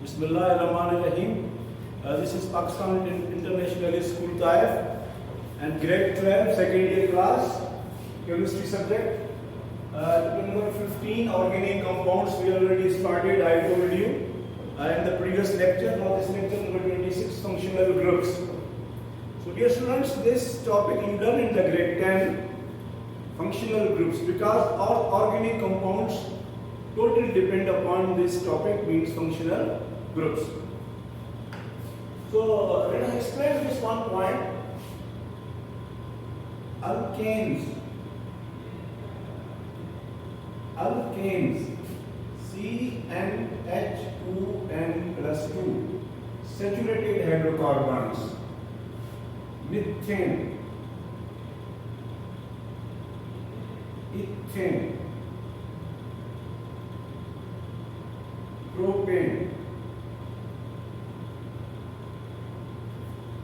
Bismillahirrahmanirrahim. This is Pakistan International School Taif and grade 12, second year class, chemistry subject. Number 15, organic compounds, we already started, I told you in the previous lecture. Now this lecture number 26, functional groups. So dear students, this topic you done in the grade 10, functional groups, because all organic compounds totally depend upon this topic, means functional groups. So let us explain this one point. Alkanes, CnH2n+2, saturated hydrocarbons, methane, ethane, propane.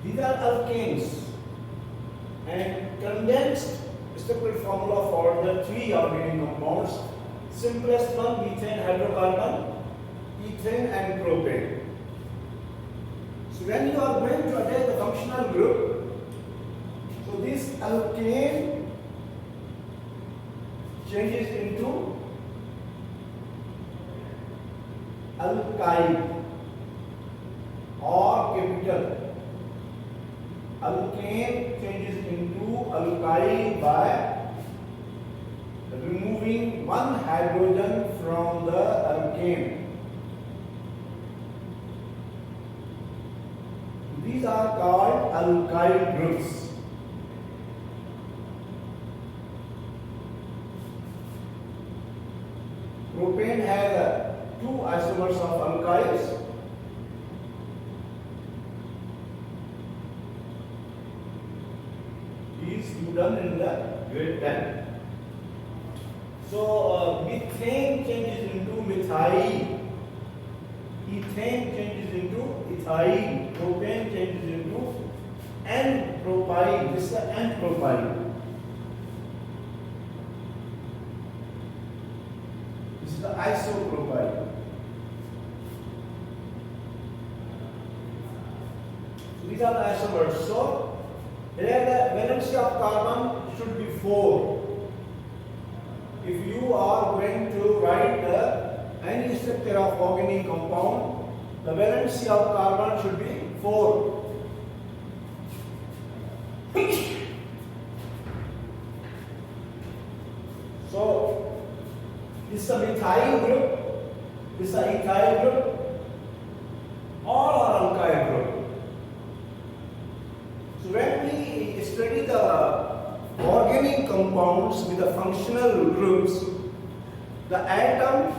These are alkanes, and condensed structural formula for the three organic compounds. Simplest one, methane, hydrocarbon, ethane and propane. So when you are going to attach the functional group, so this alkane changes into alkyl or capital. Alkane changes into alkyl by removing one hydrogen from the alkane. These are called alkyl groups. Propane has two isomers of alkyls. These you done in the grade 10. So methane changes into methyl, ethane changes into ethyl, propane changes into N-propyl. This is the N-propyl. This is the isopropyl. So these are the isomers. So here the valency of carbon should be 4. If you are going to write any structure of organic compound, the valency of carbon should be 4. So this is a methyl group, this is a ethyl group, all are alkyl group. So when we study the organic compounds with the functional groups, the atom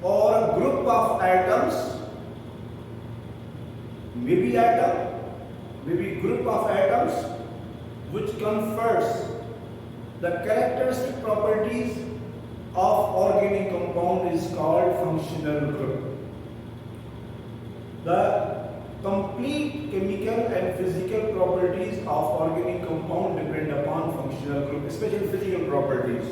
or a group of atoms, maybe group of atoms, which confers the characteristic properties of organic compound is called functional group. The complete chemical and physical properties of organic compound depend upon functional group, especially physical properties.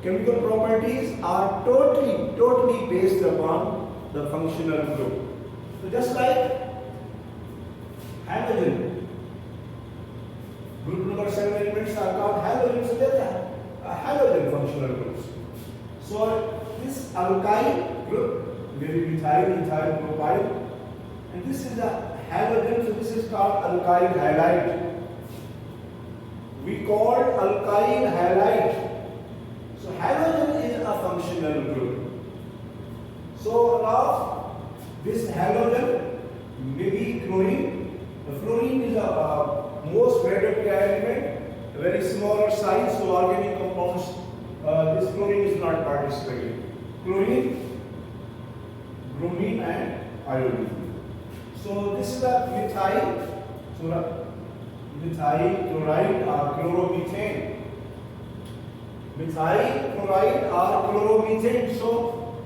Chemical properties are totally based upon the functional group. So just like halogen, group number 7 elements are called halogens, so they are halogen functional groups. So this alkyl group, maybe methyl, ethyl, propyl, and this is a halogen, so this is called alkyl halide. We call alkyl halide. So halogen is a functional group. So now this halogen may be chlorine. The fluorine is a most radioactive element, a very smaller size, so organic compounds, this fluorine is not participating. Chlorine, bromine and iodine. So this is the methyl, so methyl chloride or chloromethane. Methyl chloride or chloromethane. So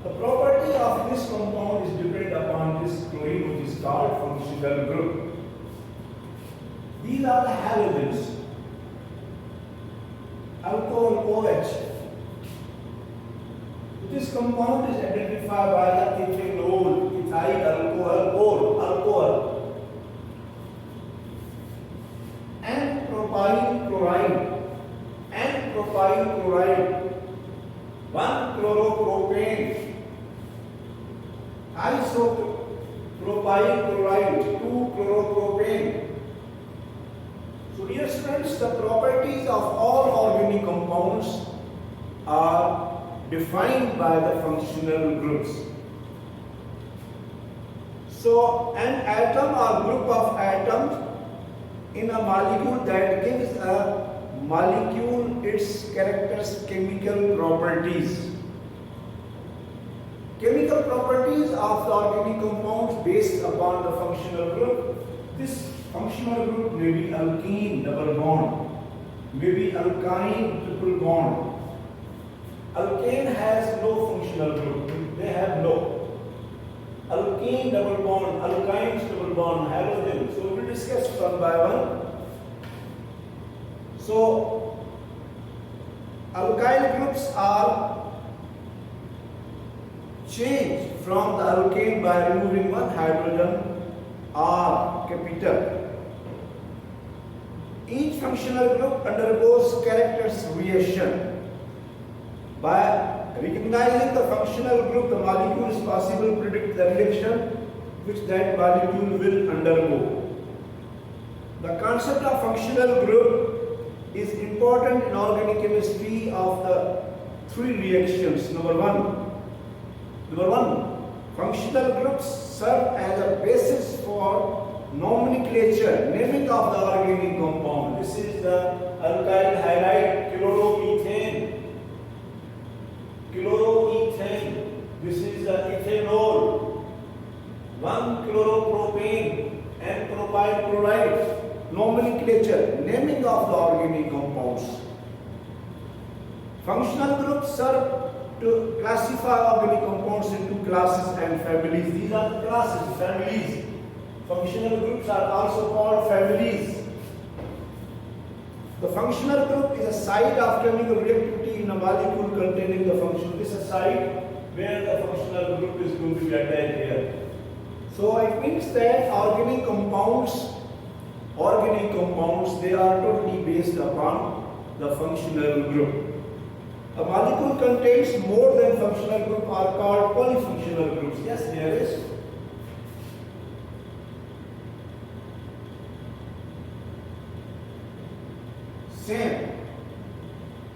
the property of this compound is dependent upon this chlorine, which is called functional group. These are the halogens. Alcohol OH. This compound is identified by the ethanol. isopropyl chloride, 2-chloropropane. So dear students, the properties of all organic compounds are defined by the functional groups. So an atom or group of atoms in a molecule that gives a molecule its characteristic chemical properties. Chemical properties of the organic compounds based upon the functional group. This functional group may be alkene double bond, may be alkyne triple bond. Alkane has no functional group, they have no. Alkene double bond, alkynes double bond, halogen. So we will discuss one by one. So alkyl groups are changed from the alkane by removing one hydrogen R capital. Each functional group undergoes characteristic reaction. By recognizing the functional group, the molecule is possible to predict the reaction which that molecule will undergo. The concept of functional group is important in organic chemistry of the three reactions. Number one, functional groups serve as a basis for nomenclature, naming of the organic compound. This is the alkyl halide chloromethane. This is the ethanol, 1-chloropropane and propyl chloride. Nomenclature, naming of the organic compounds. Functional groups serve to classify organic compounds into classes and families. These are the classes, families. Functional groups are also called families. The functional group is a site of chemical reactivity in a molecule containing the function. This is a site where the functional group is going to be attached here. So it means that organic compounds, they are totally based upon the functional group. A molecule contains more than functional group are called polyfunctional groups. Yes, there is. Same,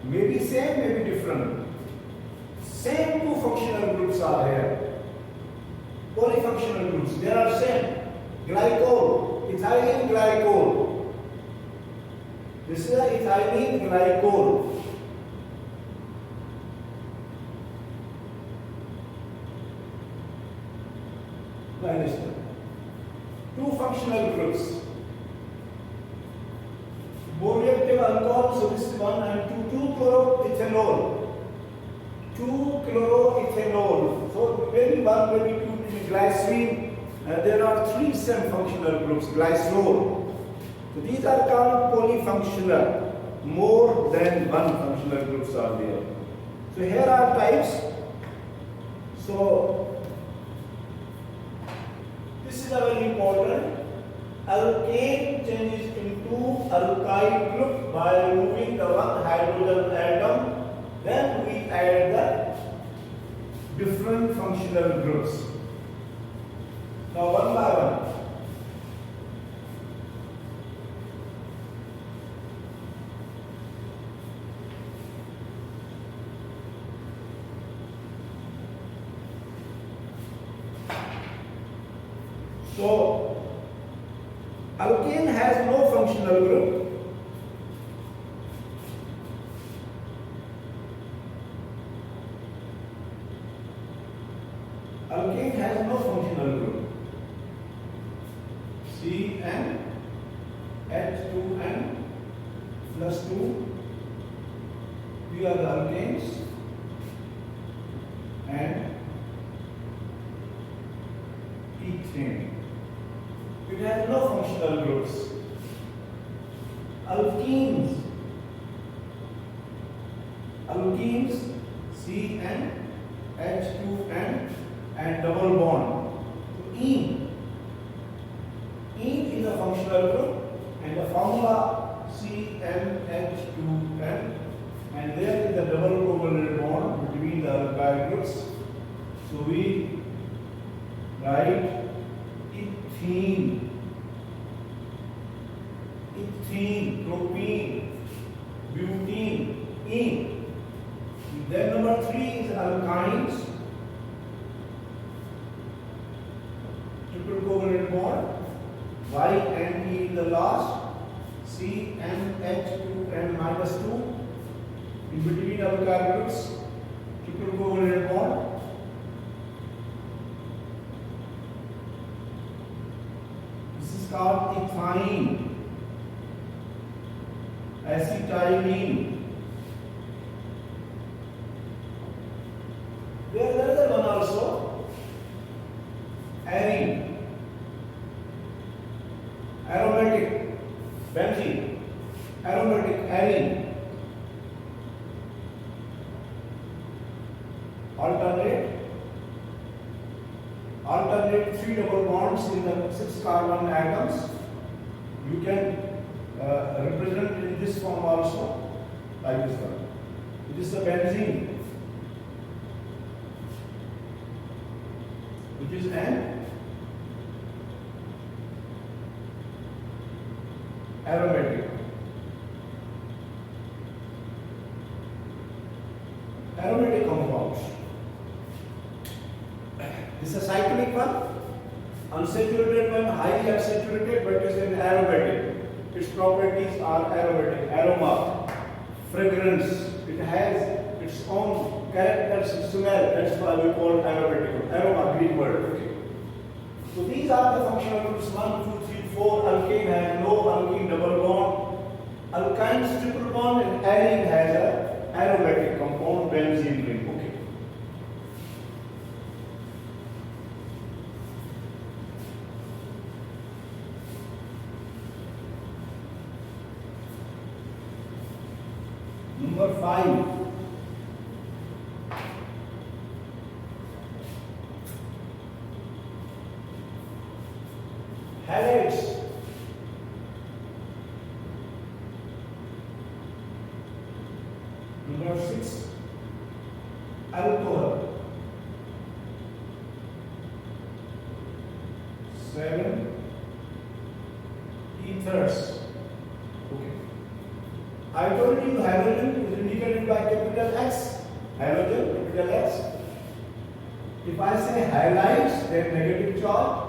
maybe different. Same two functional groups are here. Polyfunctional groups, they are same. Glycol, ethylene glycol. This is a ethylene glycol. Two functional groups. Boreactive alcohol, so this is 1 and 2-chloroethanol. 2-chloroethanol. So maybe 1, maybe 2, maybe glycerine. There are 3 same functional groups, glycerol. So these are called polyfunctional. More than 1 functional groups are there. So here are types. So this is a very important. Alkane changes into alkyl group by removing the one hydrogen atom. Then we add the different functional groups. Now one by one. So alkane has no functional group. Alkane has no functional group. CnH2n plus 2. These are the alkanes and ethane. It has no functional groups. Alkenes, CnH2n and double bond. So ene is a functional group and the formula CnH2n, and there is a double covalent bond between the alkyl groups. So we Write ethene, ethene, propene, butene, ene. Then number 3 is alkynes, triple covalent bond, Y and E in the last, C and H2 and -2. In between alkyl groups, triple covalent bond. This is called ethine, acetylene. There is another one also, arene, aromatic benzene, aromatic arene, alternate 3 double bonds in the 6 carbon atoms. You can represent in this form also, like this one. It is the benzene, which is an aromatic. Aromatic compounds. This is a cyclic one, unsaturated one, highly unsaturated, but it is an aromatic. Its properties are aromatic, aroma, fragrance. It has its own characters, smell. That's why we call it aromatic. Aroma, Greek word. Okay. So these are the functional groups 1, 2, 3, 4. Alkane has no alkene double bond. Alkynes triple bond, and arene has a aromatic compound, benzene ring. Okay. Number 5. Halides. Number 6. Alcohol. 7. Ethers. Okay. I told you hydrogen is indicated by capital X. Hydrogen, capital X. If I say halides, then negative charge.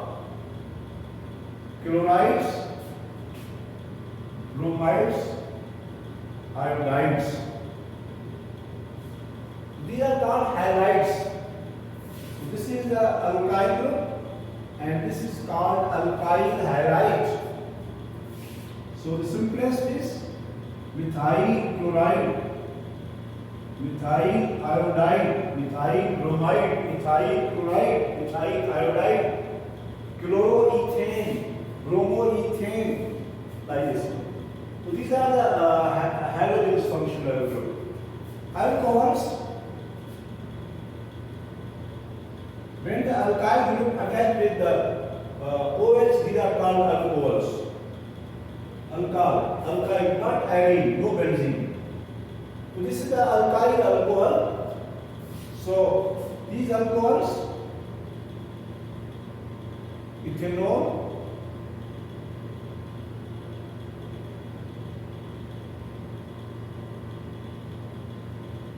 Chlorides, bromides, iodides. These are called halides. This is the alkyl group, and this is called alkyl halide. So the simplest is methyl chloride, methyl iodide, methyl bromide, methyl chloride, methyl iodide, chloroethane, bromoethane, like this. So these are the halogens functional group. Alcohols, when the alkyl group attached with the OH, these are called alcohols. Alkyl, not arene, no benzene. So this is the alkyl alcohol. So these alcohols, ethanol,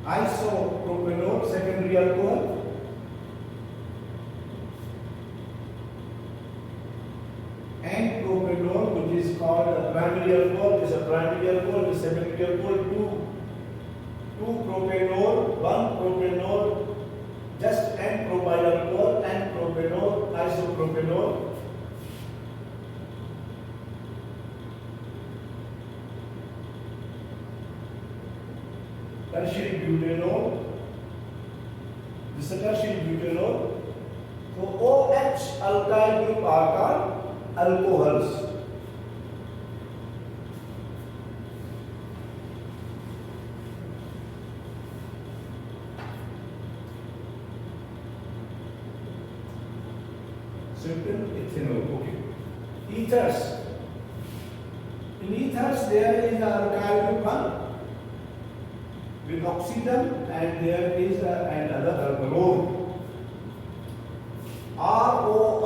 isopropanol, secondary alcohol, and propanol, which is called a primary alcohol. This is a primary alcohol, this is secondary alcohol. Two propanol, one propanol, just and propyl alcohol, and propanol, isopropanol. Tertiary butanol. This is tertiary butanol. So OH alkyl group are called alcohols. Certain ethanol. Okay. Ethers. In ethers there is a alkyl group 1 with oxygen, and there is another alcohol. RO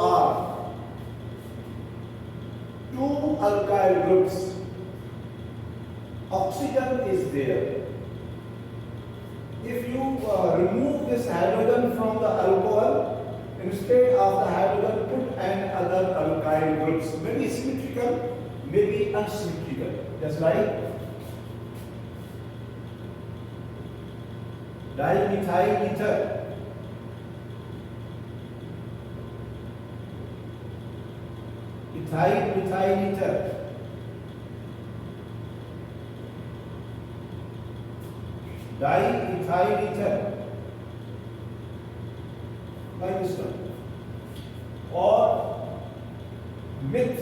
alkyl groups, oxygen is there. If you remove this hydrogen from the alcohol, instead of the hydrogen put another alkyl groups, maybe symmetrical, maybe unsymmetrical. Just like dimethyl ether. Ethyl methyl ether. Diethyl ether. Like this one. Or with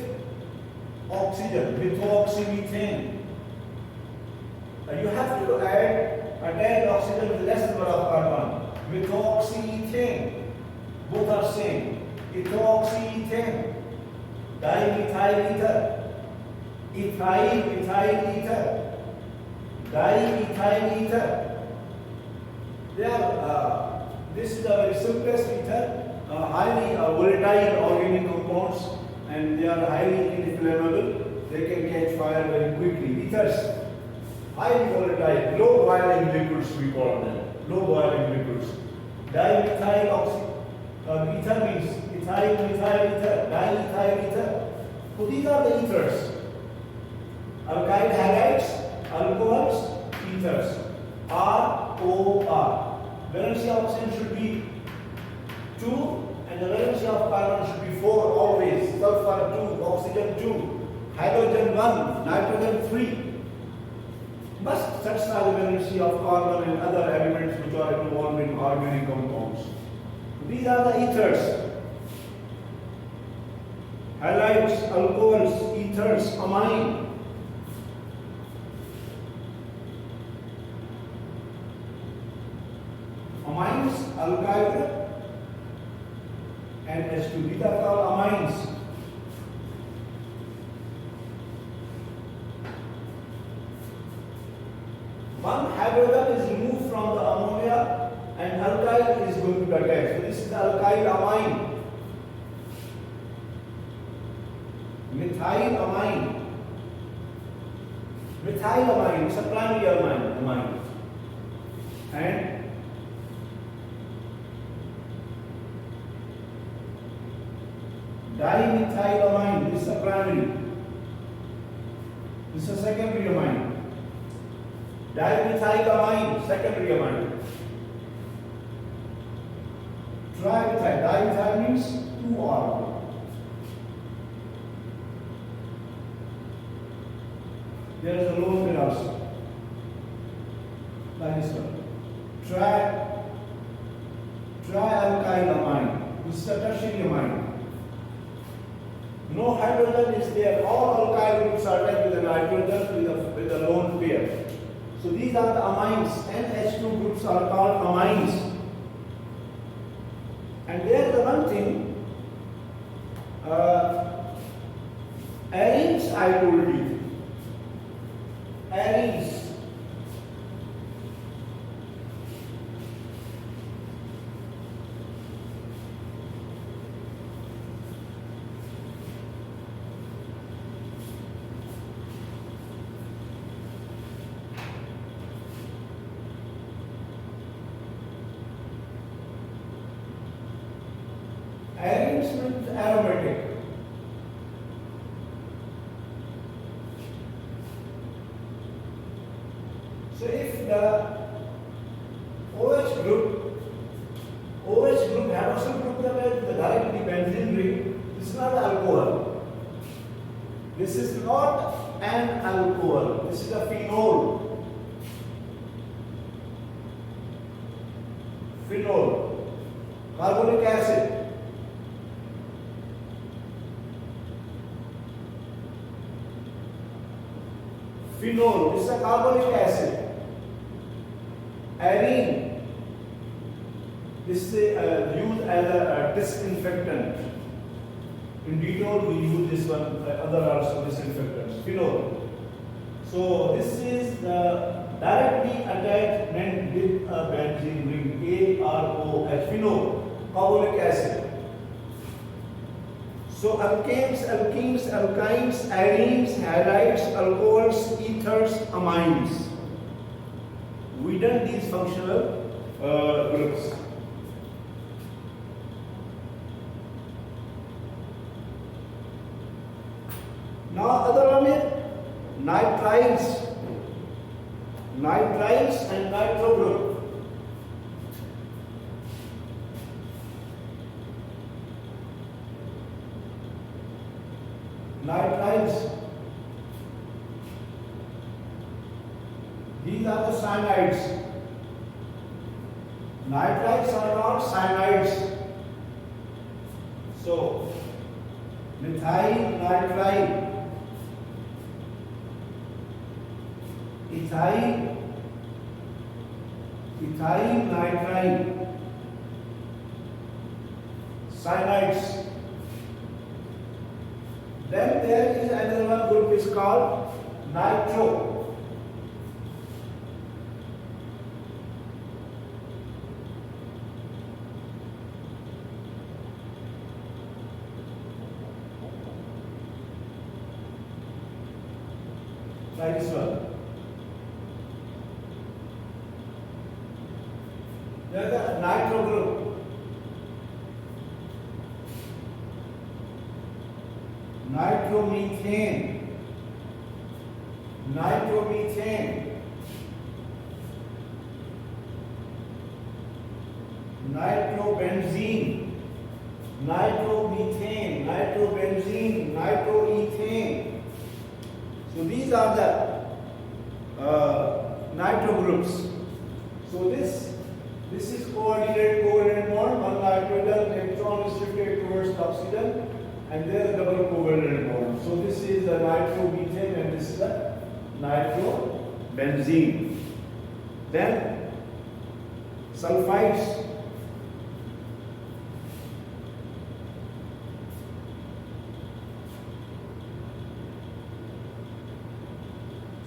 oxygen, methoxymethane. You have to add oxygen with less number of carbon. Methoxyethane. Both are same. Ethoxyethane. Dimethyl ether. Ethyl ether. Diethyl ether. This is the very simplest ether, highly volatile organic compounds, and they are highly inflammable. They can catch fire very quickly. Ethers, highly volatile, low boiling liquids we call them. Low boiling liquids. Dimethyl ether means ethyl methyl ether, diethyl ether. So these are the ethers. Alkyl halides, alcohols, ethers. ROR. Valency of oxygen should be 2 and the valency of carbon should be 4 always. Sulfur 2, oxygen 2, hydrogen 1, nitrogen 3. Must satisfy the valency of carbon and other elements which are involved in organic compounds. These are the ethers. Halides, alcohols, ethers, amine. Amines, alkyl and H2. These are called amines. One hydrogen is removed from the ammonia and alkyl is going to attach. So this is the alkyl amine. Methyl amine. Methyl amine is a primary amine. And dimethylamine, this is a primary. This is a secondary amine. Dimethylamine, secondary amine. Trimethyl, dimethyl means 2R. There is a lone pair also. Like this one. Trialkylamine. This is a tertiary amine. No hydrogen is there. All alkyl groups are attached with a nitrogen with a lone pair. So these are the amines. NH2 groups are called amines. And there is the one thing. Arenes, I told you. Arenes. Arenes means aromatic. So if the OH group hydroxyl group is directly benzene ring, this is not alcohol. This is not an alcohol. This is a phenol. Phenol. Carbonic acid. Phenol, this is a carbonic acid. Arene, this is used as a disinfectant. In Dettol we use this one, other also disinfectants. Phenol. So this is directly attachment with a benzene ring, AROH, phenol, carbonic acid. So alkanes, alkenes, alkynes, arenes, halides, alcohols, ethers, amines. We done these functional groups. Now other one is nitriles, nitriles and nitro group. Nitriles, these are the cyanides. Nitriles are not cyanides. So methyl nitrile, ethyl nitrile, cyanides. Then there is another one group is called nitro. Like this one. There is a nitro group. Nitromethane, nitromethane, nitrobenzene, nitromethane, nitrobenzene, nitroethane. So these are the nitro groups. So this is coordinated covalent bond. One nitrogen electron is shifted towards the oxygen, and there is double covalent bond. So this is the nitromethane and this is the nitrobenzene. Then sulfides.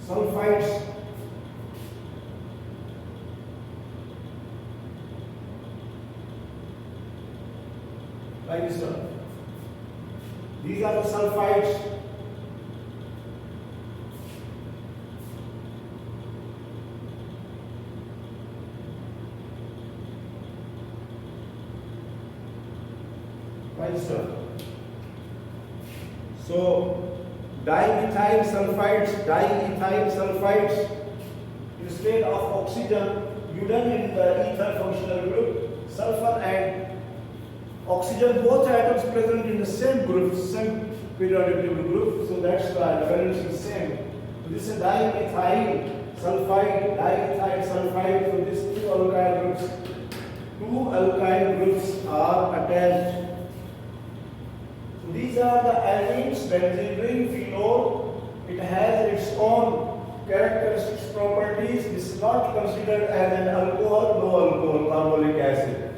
Sulfides. Like this one. These are the sulfides. Like this one. So dimethyl sulfides, diethyl sulfides, instead of oxygen, you done in the ether functional group, sulfur and oxygen, both atoms present in the same group, same periodic table group, so that's why the valence is same. So this is dimethyl sulfide, diethyl sulfide, so these two alkyl groups are attached. So these are the amines, benzene ring, phenol. It has its own characteristics, properties. This is not considered as an alcohol, no alcohol, carbolic acid.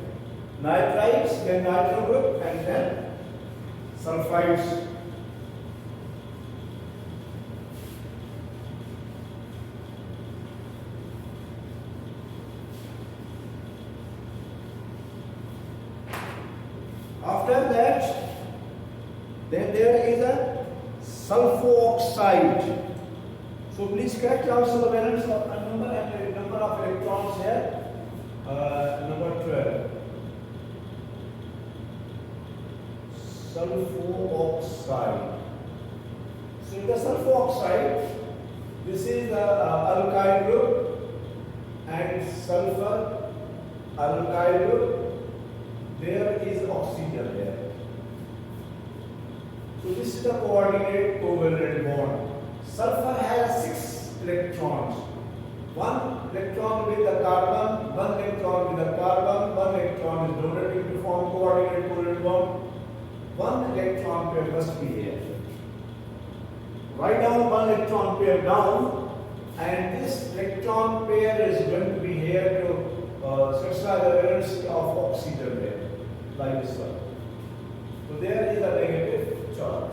Nitrites, then nitro group, and then sulfides. After that, then there is a sulfoxide. So please correct also the valence of number and the number of electrons here. Number 12. Sulfoxide. So in the sulfoxide, this is the alkyl group and sulfur alkyl group. There is oxygen there. So this is the coordinate covalent bond. Sulfur has 6 electrons. 1 electron with the carbon, 1 electron with the carbon, 1 electron is donating to form coordinate covalent bond. 1 electron pair must be here. Write down 1 electron pair down, and this electron pair is going to be here to satisfy the valence of oxygen there, like this one. So there is a negative charge.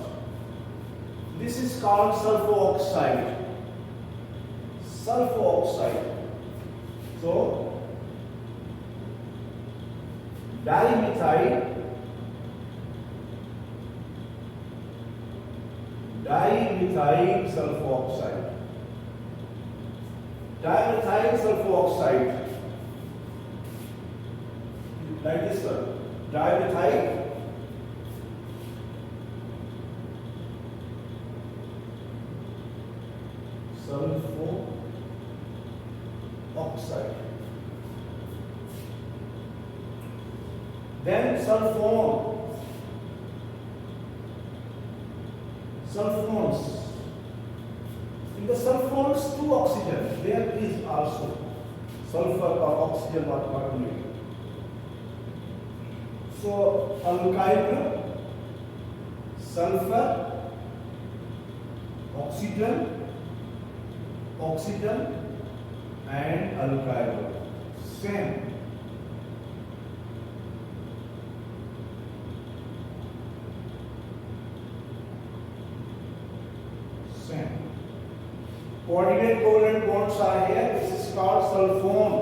This is called sulfoxide. Sulfoxide. So dimethyl dimethyl sulfoxide. Dimethyl sulfoxide, like this one, dimethyl sulfoxide. Then sulfones. In the sulfones, 2 oxygen. There is also sulfur or oxygen atomic. So alkyl group, sulfur, oxygen, and alkyl group. Same. Coordinate covalent bonds are here. This is called sulfone,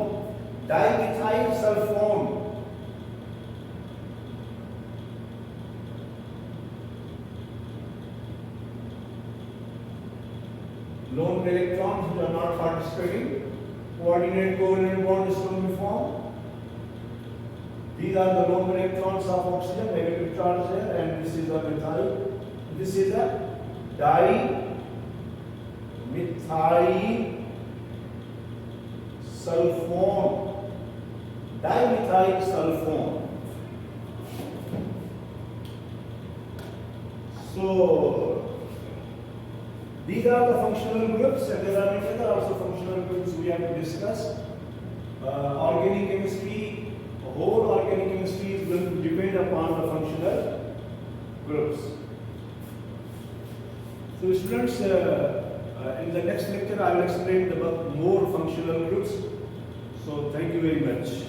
dimethyl sulfone. Lone electrons which are not participating. Coordinate covalent bond is going to be formed. These are the lone electrons of oxygen, negative charge here, and this is a methyl. This is a dimethyl sulfone, dimethyl sulfone. So these are the functional groups, and there are many other also functional groups we have to discuss. Organic chemistry, whole organic chemistry is going to depend upon the functional groups. So students, in the next lecture I will explain about more functional groups. So thank you very much.